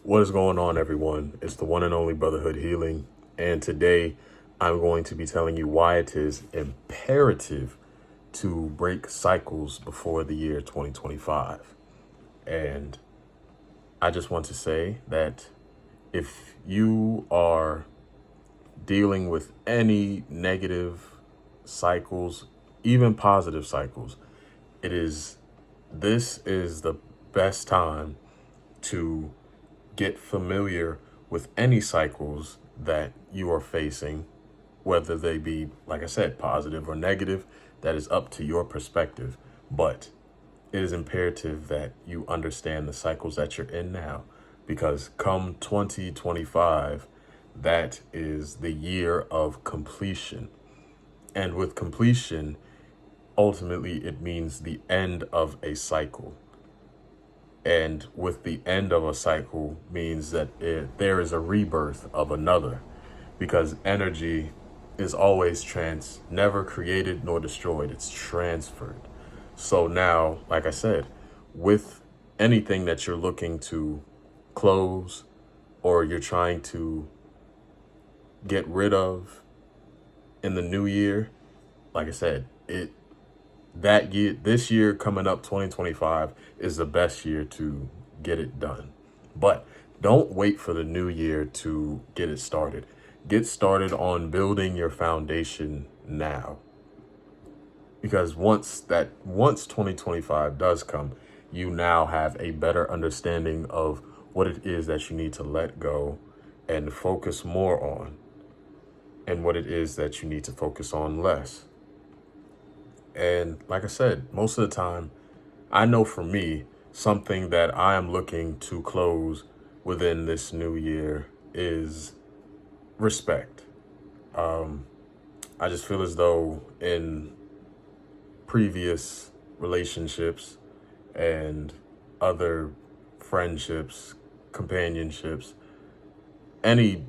What is going on, everyone? It's the one and only Brotherhood Healing, and today I'm going to be telling you why it is imperative to break cycles before the year 2025. And I just want to say that if you are dealing with any negative cycles, even positive cycles, this is the best time to get familiar with any cycles that you are facing, whether they be, like I said, positive or negative. That is up to your perspective. But it is imperative that you understand the cycles that you're in now, because come 2025, that is the year of completion. And with completion, ultimately, it means the end of a cycle. And with the end of a cycle means that there is a rebirth of another, because energy is always never created nor destroyed. It's transferred. So now, like I said, with anything that you're looking to close or you're trying to get rid of in the new year, like I said, this year coming up, 2025, is the best year to get it done. But don't wait for the new year to get it started. Get started on building your foundation now. Because once 2025 does come, you now have a better understanding of what it is that you need to let go and focus more on, and what it is that you need to focus on less. And like I said, most of the time, I know for me, something that I am looking to close within this new year is respect. I just feel as though in previous relationships and other friendships, companionships, any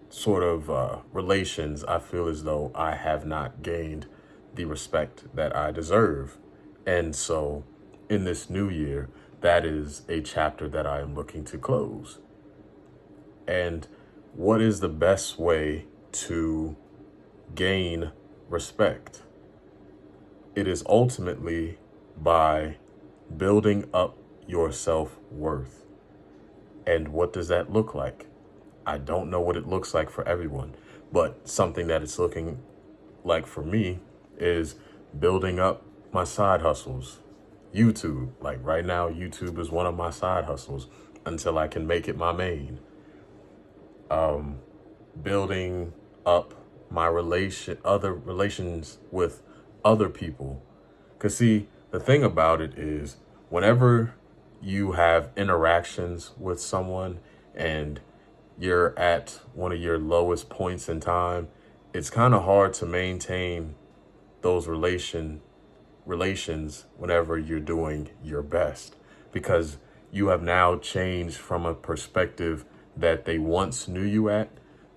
sort of relations, I feel as though I have not gained the respect that I deserve. And so in this new year, that is a chapter that I am looking to close. And what is the best way to gain respect? It is ultimately by building up your self-worth. And what does that look like? I don't know what it looks like for everyone, but something that it's looking like for me is building up my side hustles. YouTube, like right now, YouTube is one of my side hustles until I can make it my main. Building up my other relations with other people. Cause see, the thing about it is, whenever you have interactions with someone and you're at one of your lowest points in time, it's kind of hard to maintain those relations whenever you're doing your best, because you have now changed from a perspective that they once knew you at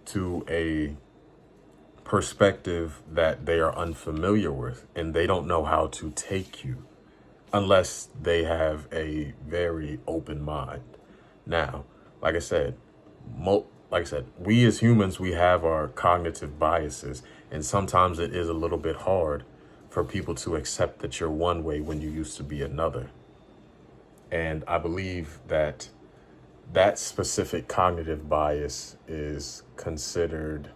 to a perspective that they are unfamiliar with, and they don't know how to take you unless they have a very open mind. Now, like I said, we as humans, we have our cognitive biases, and sometimes it is a little bit hard for people to accept that you're one way when you used to be another. And I believe that specific cognitive bias is considered,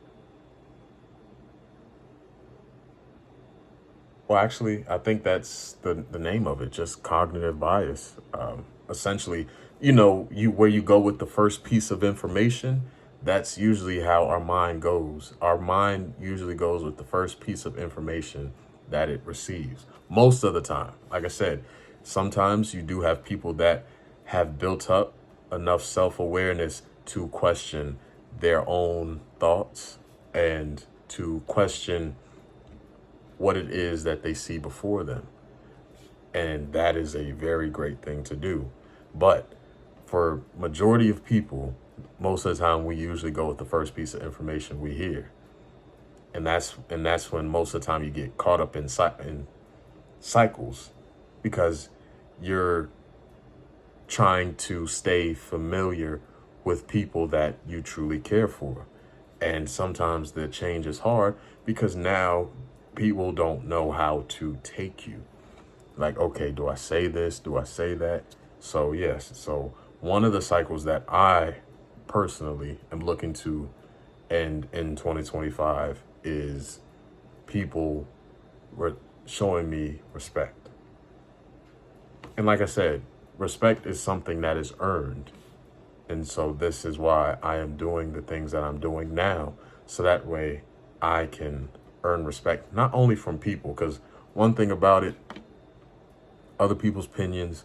well, actually, I think that's the name of it, just cognitive bias. Essentially, where you go with the first piece of information, that's usually how our mind goes. Our mind usually goes with the first piece of information that it receives. Most of the time, like I said, sometimes you do have people that have built up enough self-awareness to question their own thoughts and to question what it is that they see before them. And that is a very great thing to do. But for majority of people, most of the time, we usually go with the first piece of information we hear. And that's when most of the time you get caught up in cycles, because you're trying to stay familiar with people that you truly care for. And sometimes the change is hard because now people don't know how to take you. Like, okay, do I say this? Do I say that? So, yes. So, one of the cycles that I personally am looking to end in 2025 is people were showing me respect. And like I said, respect is something that is earned. And so this is why I am doing the things that I'm doing now. So that way I can earn respect, not only from people, because one thing about it, other people's opinions,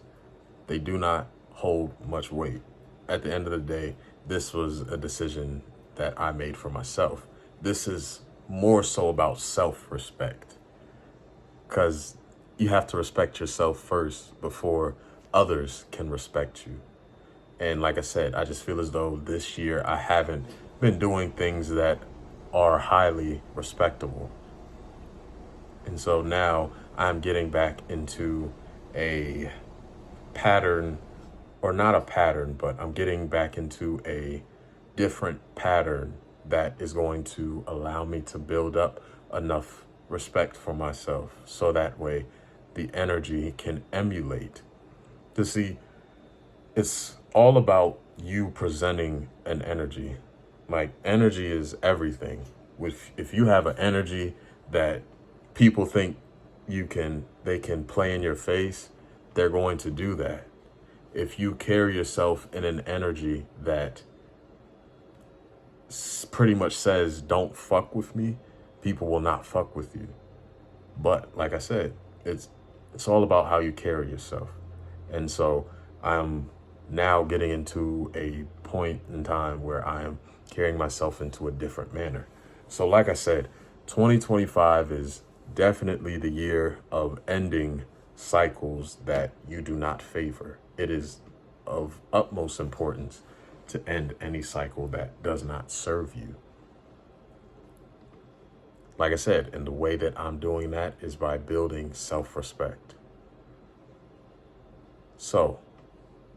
they do not hold much weight. At the end of the day, this was a decision that I made for myself. This is more so about self-respect, because you have to respect yourself first before others can respect you. And like I said, I just feel as though this year I haven't been doing things that are highly respectable. And so now I'm getting back into a pattern, or not a pattern, but I'm getting back into a different pattern that is going to allow me to build up enough respect for myself so that way the energy can emulate. To see, it's all about you presenting an energy. Like, energy is everything. If you have an energy that people think they can play in your face, they're going to do that. If you carry yourself in an energy that pretty much says, don't fuck with me, people will not fuck with you. But like I said, it's all about how you carry yourself. And so I'm now getting into a point in time where I am carrying myself into a different manner. So like I said, 2025 is definitely the year of ending cycles that you do not favor. It is of utmost importance to end any cycle that does not serve you. Like I said, and the way that I'm doing that is by building self-respect. So,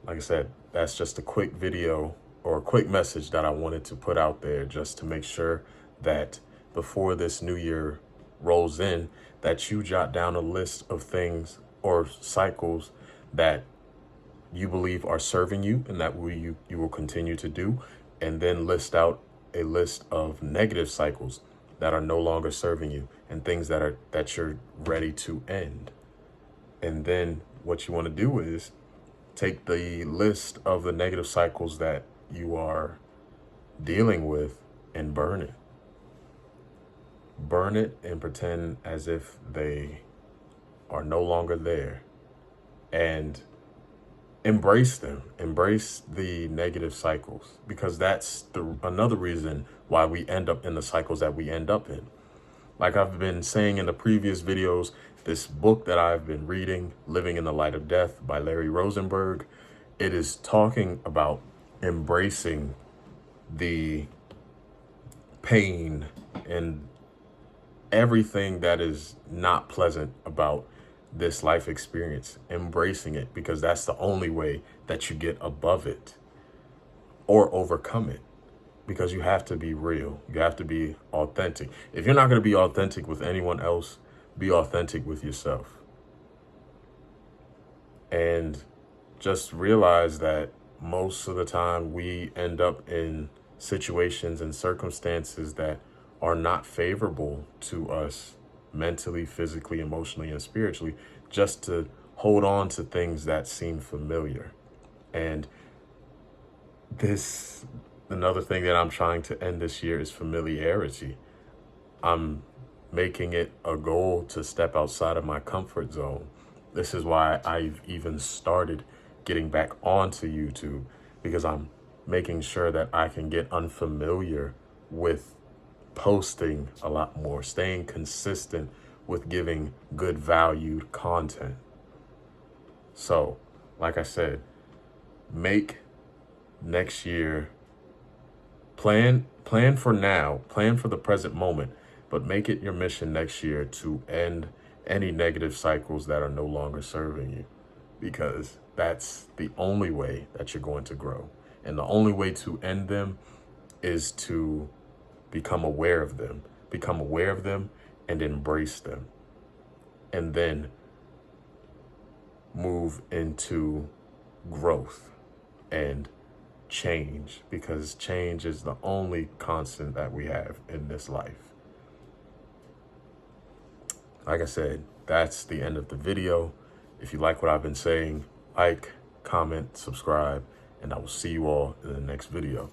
like I said, that's just a quick video or a quick message that I wanted to put out there just to make sure that before this new year rolls in, that you jot down a list of things or cycles that you believe are serving you and that you will continue to do, and then list out a list of negative cycles that are no longer serving you and things that you're ready to end. And then what you want to do is take the list of the negative cycles that you are dealing with and burn it. Burn it and pretend as if they are no longer there, and embrace them. Embrace the negative cycles, because that's another reason why we end up in the cycles that we end up in. Like I've been saying in the previous videos, this book that I've been reading, Living in the Light of Death by Larry Rosenberg, it is talking about embracing the pain and everything that is not pleasant about this life experience, embracing it, because that's the only way that you get above it or overcome it. Because you have to be real. You have to be authentic. If you're not going to be authentic with anyone else, be authentic with yourself. And just realize that most of the time we end up in situations and circumstances that are not favorable to us mentally, physically, emotionally, and spiritually, just to hold on to things that seem familiar. And another thing that I'm trying to end this year is familiarity. I'm making it a goal to step outside of my comfort zone. This is why I've even started getting back onto YouTube, because I'm making sure that I can get unfamiliar with posting a lot more, staying consistent with giving good valued content. So, like I said, make next year, plan for now, plan for the present moment, but make it your mission next year to end any negative cycles that are no longer serving you, because that's the only way that you're going to grow. And the only way to end them is to become aware of them, and embrace them, and then move into growth and change, because change is the only constant that we have in this life. Like I said, that's the end of the video. If you like what I've been saying, like, comment, subscribe, and I will see you all in the next video.